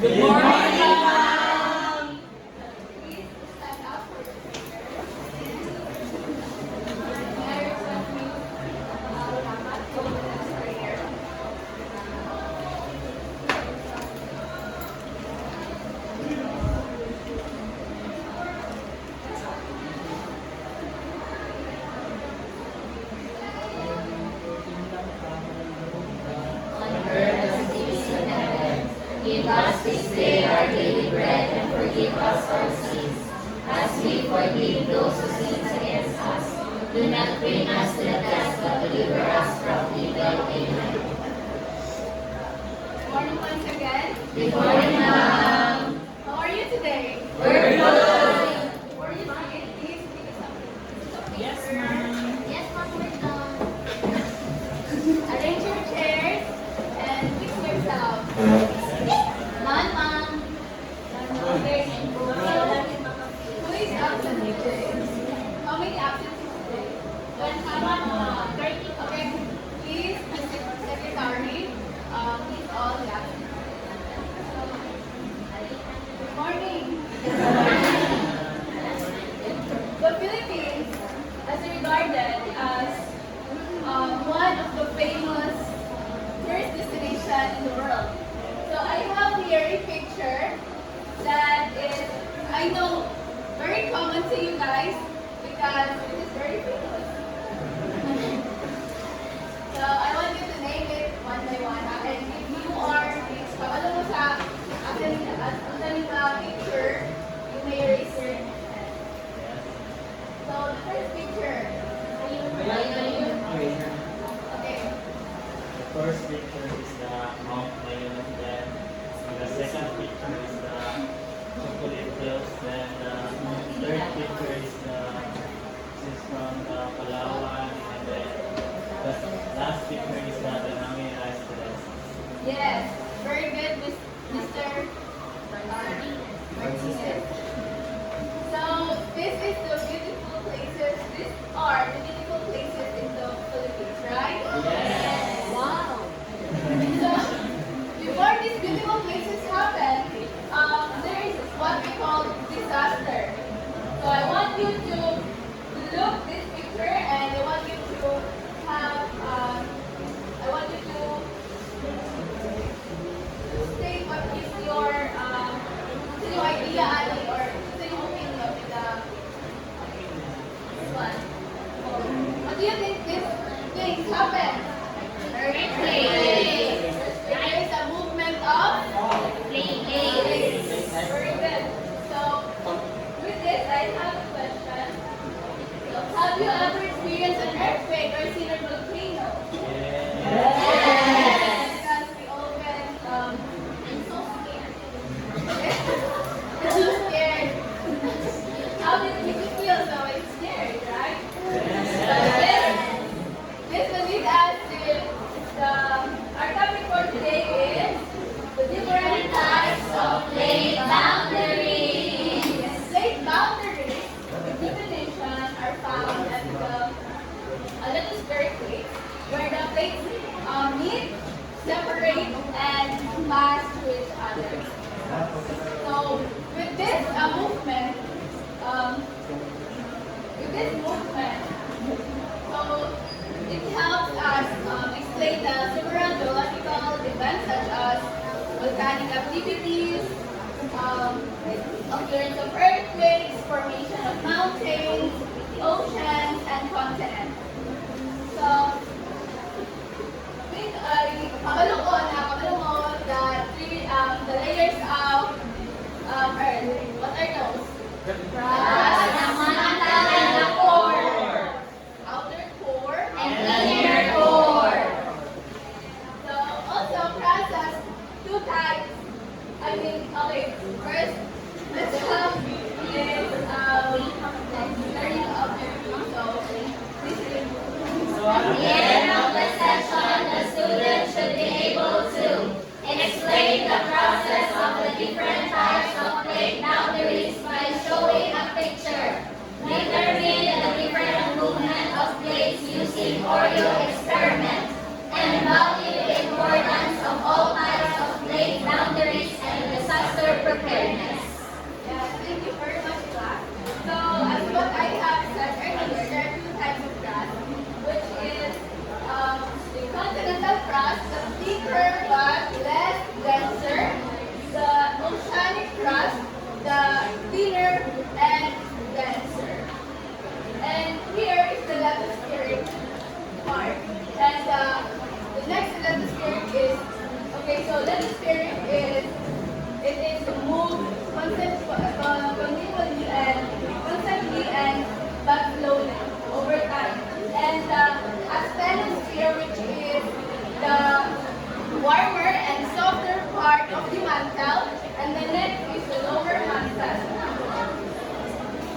Good morning, ma'am! Please stand up for the prayer. May I request you to go to this prayer? On earth as it is in heaven. Give us this day our daily bread, and forgive us our sins, as we forgive those who sin against us. Do not bring us to the test, but deliver us from evil. Amen. Good morning once again. Good morning, ma'am. How are you today? We're good. Before you begin, please take some Yes, ma'am. Yes, ma'am, we're done. Arrange your chairs and fix yourself. None, ma'am. Okay. Who is absent today? How many absences today? One, 30. Okay. Please, Mr. Secretary, please all the absent. Good morning. The Philippines is regarded as one of the famous tourist destinations in the world. So I have here a picture that is, I know, very common to you guys because it is very famous. So I want you to name it one by one. And if you are, alam mo sa asan picture, you may raise your hand. So the first picture, okay. The first picture is the Mount Mayunan, then the second picture is the chocolate hills, then the third picture is from the Palawan, and then the last picture is the Danami Rice Terrace. Yes, very good, Mr. Martinez. So this is the beautiful places. These are the beautiful places in the Philippines, right? Yes. Wow. So before these beautiful places happen, there is what we call disaster. So I want you to look this picture, and I want you to have, I want you to state what is your idea, Ali, or your opinion with this one. What do you think these things happen? Earthquake. There is a movement of Plague. very good. So, with this, I have a question. So, have you ever experienced an earthquake or seen a volcano? Because we all get so scared. So scared. How did you feel? So it's scared, right? So this will lead us to our topic for today is the different types of Plague boundaries. Lake boundaries, the definition are found at a little earthquake where the plates meet, separate, and pass to each other. So with this movement, so it helps us explain the several geological events such as volcanic activities, occurrence of earthquakes, formation of mountains, oceans, and continents. So, with kabalo mo the layers of Earth. What are those? Crust, mantle, and the core. outer core, And inner core. So also crust has two types. I mean, okay, first let's have this learning objective. So this is At the end of the session, the student should be able to explain the process of the different types of plague boundaries by showing a picture, determine the different movement of plates using Oreo experiment, and value the importance of all types of plague boundaries and the so litospheric is it is moved continually and constantly and but slowly over time. And the asthenosphere, which is the warmer and softer part of the mantle, and the next is the lower mantle.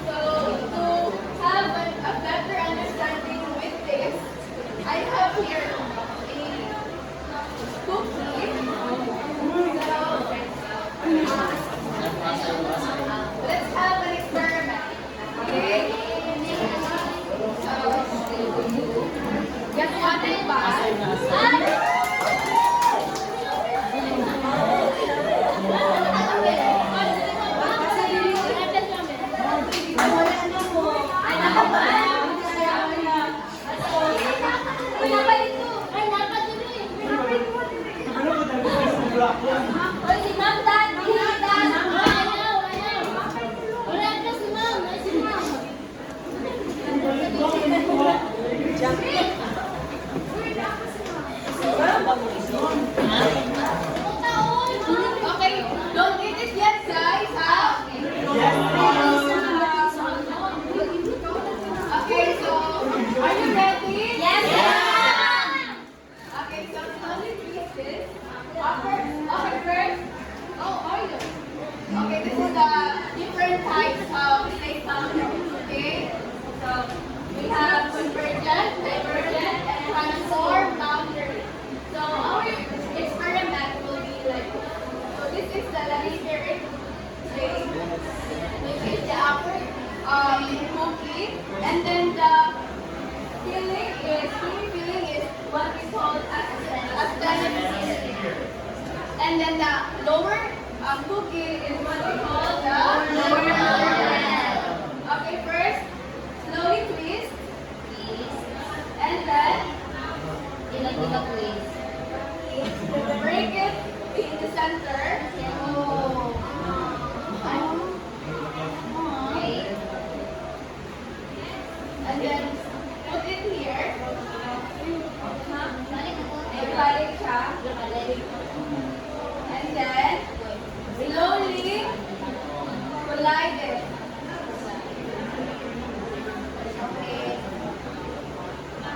So to have a better understanding with this, I have here a cookie. Let's have an experiment. Okay? Just one pass. Hoy, si Ma'am Dan, si Dan. Ayaw. Wala ka si Ma'am, ay si Ma'am. Okay, don't eat it yet, guys. Ha? Okay, so are you ready? Yes, ma'am. Okay, so slowly twist this. Upper first. Oh, oil. Okay, this is the different types of snake powder. Okay, so we have convergent, divergent, and transform boundary. So our experiment will be like, so this is the lateral snake, which is the upper cookie, and then the filling is what we call asthenosphere. And then the lower cookie is what we call the lower mantle. Okay, first, slowly twist, and then break it in the center. And then put it here. Ibalik siya. And then slowly collide it. Okay.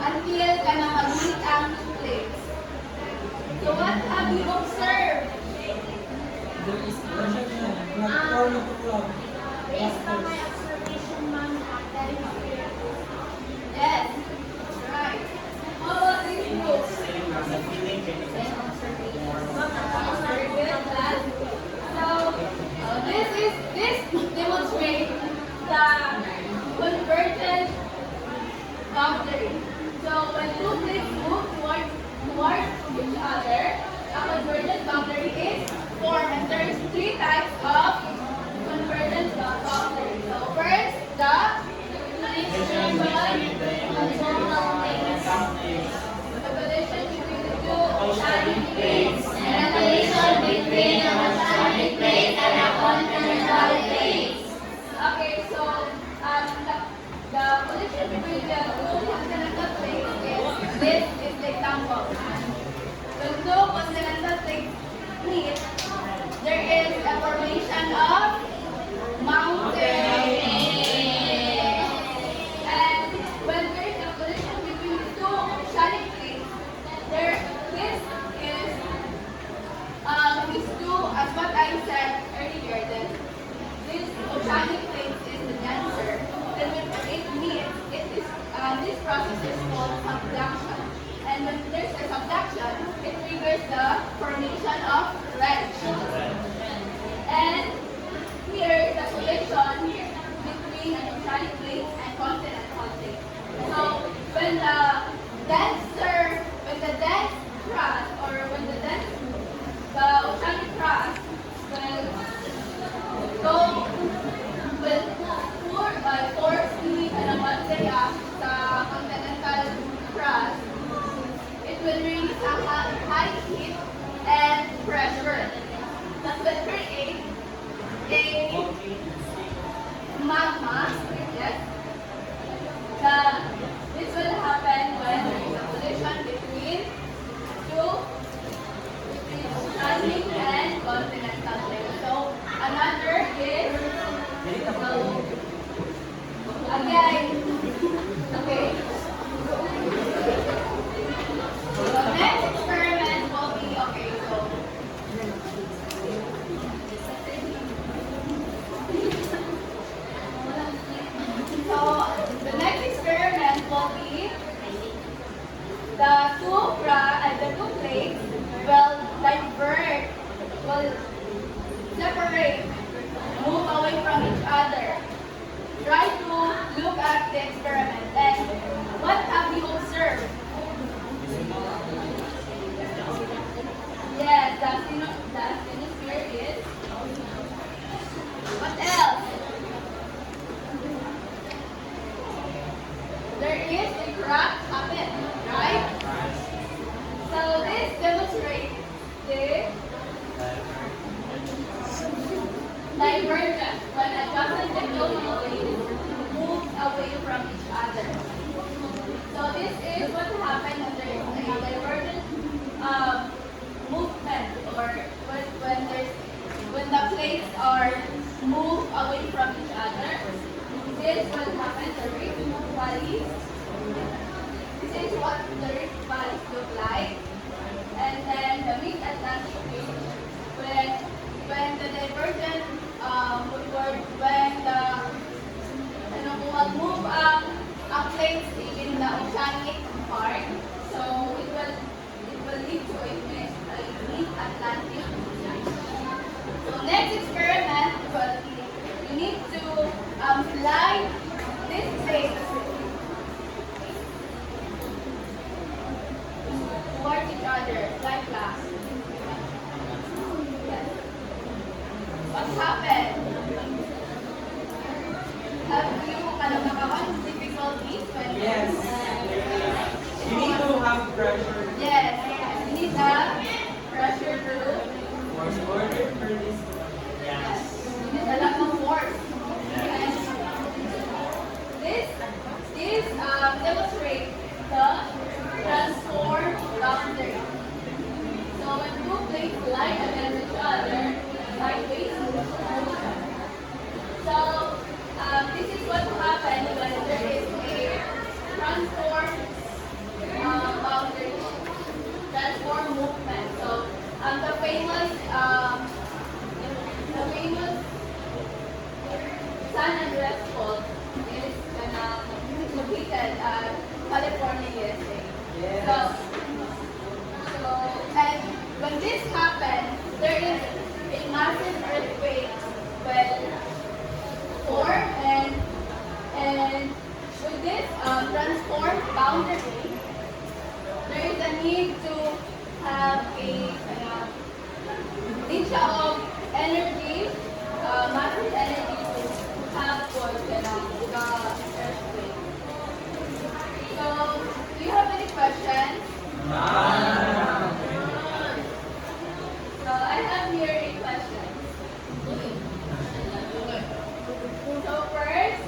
Until ka na mag-meet ang two plates. So what have you observed? Based on my observation, Ma'am, that is clear. Yes. Right. How about these groups? Very good, class. So this demonstrates the convergent boundary. So when two plates move towards each other, a convergent boundary is formed, and there is three types of convergent boundary. So first, the collision between the two oceanic plates. And a collision between the oceanic plate and a continental plate. Okay, so the collision between the two continental plates is this is the example. When two continental plates meet, there is a formation of mountains. And when there is a collision between the two oceanic plates, these two, as what I said earlier, that this oceanic plate is the denser, and when it meets, this process is called subduction. And when there's a subduction, it triggers the formation of wedge. And here is the collision between an oceanic plate and continental plate. So when the dense crust, or when the oceanic crust will force the sa continental crust, it will release a high heat and pressure that will create a magma. Yes. This will happen when there is a collision between two another is again. Okay. So next experiment will be okay. So the next experiment will be the two plates will divert, will separate, move away from each other. Try to look at the experiment and what have you observed? Yes, the asthenosphere is. What else? There is a crack happen, right? So this demonstrates the divergence when adjacent tectonic plates move away from each other. So this is what happens when there is a divergent movement, or when the plates are moved away from each other. This is what happens. The rift valleys. This is what the rift valleys look like. And then the mid-Atlantic ridge, when the divergent when the move plates in the oceanic part, so it will lead to a mid-Atlantic ridge. So next experiment will be you need to slide this plate towards each other, like class. Yes. What happened? Have you nagkakaroon difficulties when Yes. You need to have pressure Yes. You need a pressure to for order for this. Yes. you need a lot of force. And this demonstrates the transform boundary. So when two plates collide against each other, sideways motion. So this is what happens when there is a transform boundary, transform movement. So the famous San Andreas Fault is located at California, USA. Yes. So, and when this happens, there is a massive earthquake will form, and with this transformed boundary, there is a need to have a ninja of energy, massive energy to have for the earthquake. So, do you have any questions? So I have here a question. So first,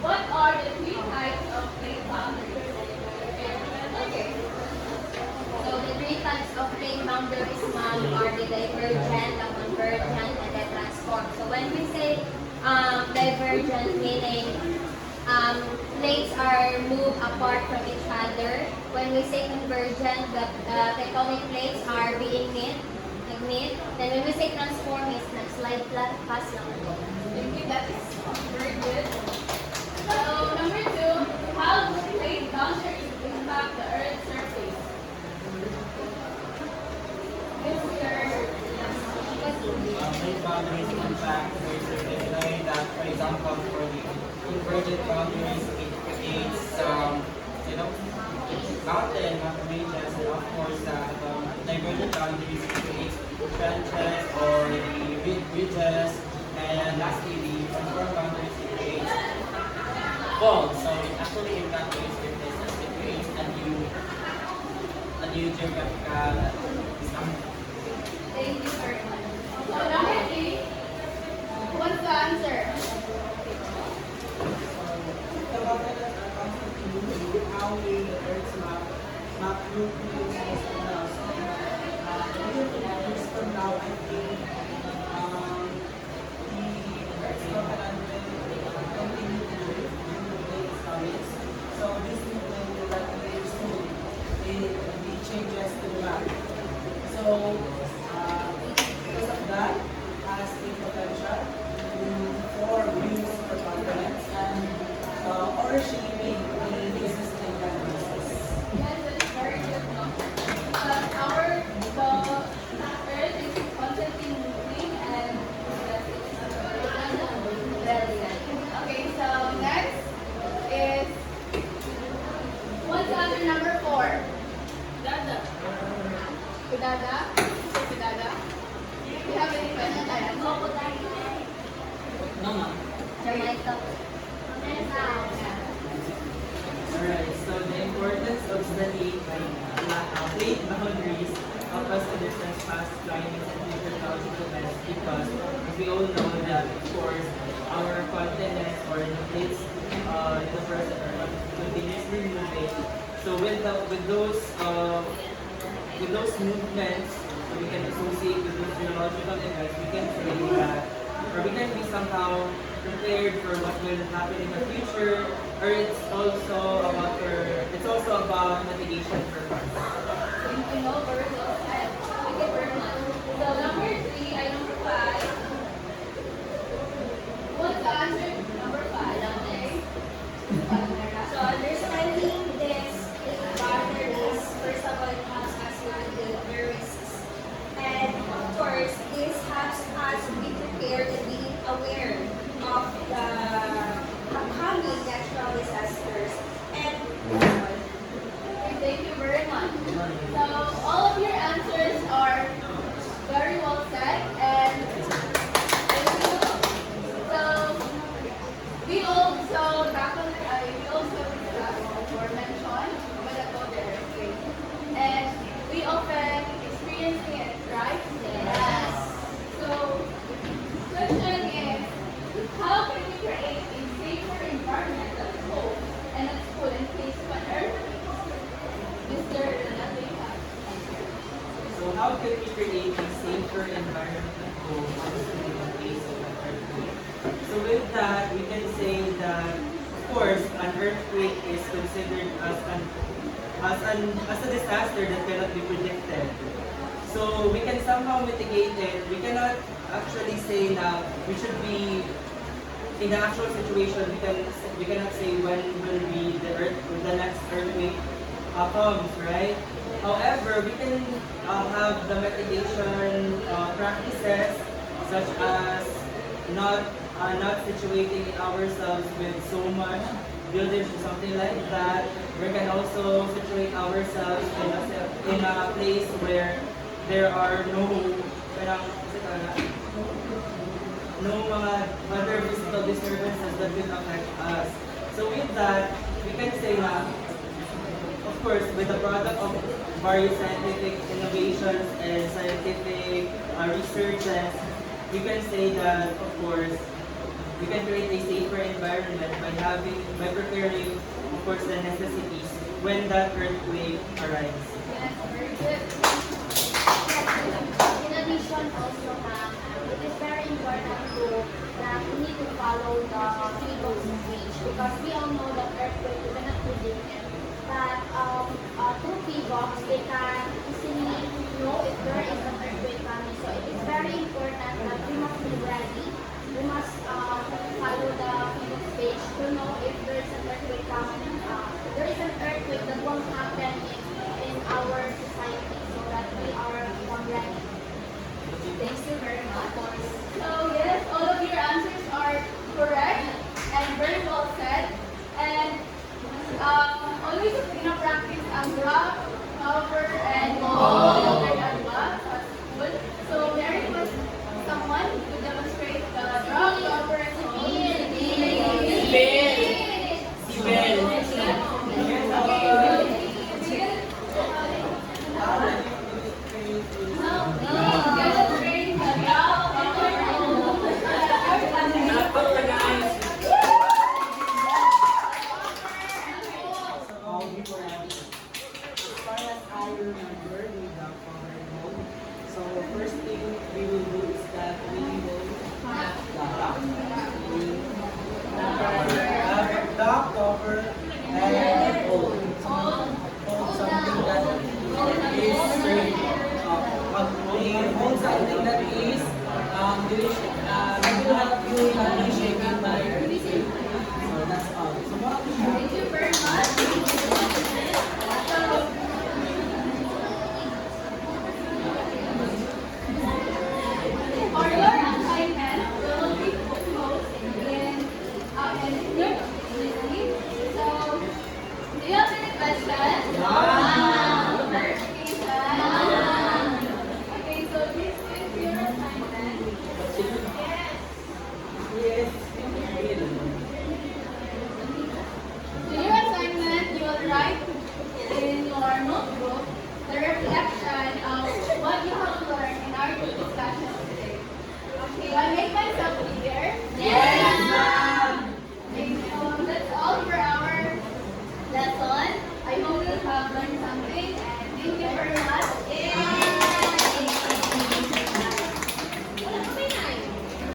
what are the three types of plate boundaries? Okay. So the three types of plane boundaries, ma'am, are the divergent, the convergent, and the transform. So when we say divergent, meaning plates are moved apart from each other. When we say convergent, the tectonic plates are being meet. Then when we say transform, it's slide past lang. Thank you, that is very good. So number two, how do plate boundaries impact the Earth's surface? Plate boundaries impact the surface way that, for example, for the convergent boundaries, it creates mountain ranges, and of course, the divergent boundaries creates trenches or the ridges, and lastly, the transform boundaries creates faults. So it actually impacts the surfaces. It creates a new geographical example. Thank you very much. So number three, what's the answer? The water that are constantly how the Earth's map nucleus from now. Years from now, I think No, ma'am. Jamaica. Alright, so the importance of studying plate boundaries help us understand past climates and future clouds events because as we all know that of course our continent or the plates in the first are continuously moving. So with those movements we can associate with those geological events, we can say that or we can be somehow prepared for what will happen in the future, or it's also about mitigation purpose. Thank you, no, very well said. Thank you very much. So number 3, I number 5. What's the answer? Number 5. Okay. So understanding this boundaries, first of all, it helps us navigate the risks. And of course, this helps us be prepared and be aware of the upcoming natural disasters. And Thank you very much. So all of your answers are very well said and thank you. So we also discussed or mentioned about the golden earthquake. And we often experiencing it, right? yes. So question is, how can we create a safer environment at home and at school in case of an earthquake? Mr. Renata. So how can we create a safer environment at home in the case of an earthquake? So with that, we can say that of course an earthquake is considered as a disaster that cannot be predicted. So we can somehow mitigate it. We cannot actually say that we should be in the actual situation. We cannot say when will be the next earthquake comes, right? However, we can have the mitigation practices such as not situating ourselves with so much buildings or something like that. We can also situate ourselves in a place where there are no mga other physical disturbances that will affect us. So with that, we can say na, of course, with the product of various scientific innovations and scientific researches, we can say that, of course, we can create a safer environment by preparing, of course, the necessities when that earthquake arrives. Yes, very good. In addition, also, ma'am, it is very important that we need to follow the freedom's speech because we all know that earthquake we cannot predict it. But through PBOX, they can easily know if there is an earthquake coming. So it is very important that we must be ready. We must follow the PBOX page to know if there is an earthquake coming. There is an earthquake that won't happen in our society so that we are ready. Thank you very much. So yes, all of your answers are correct and very well said. And always practice ang drop, cover, and all at school. So may I request someone to demonstrate the drop, cover, and As far as I remember, we have covered mode. So first thing we will do is that we will have dock, cover, and hold. Hold something that is straight. We hold something that is will help you in shaking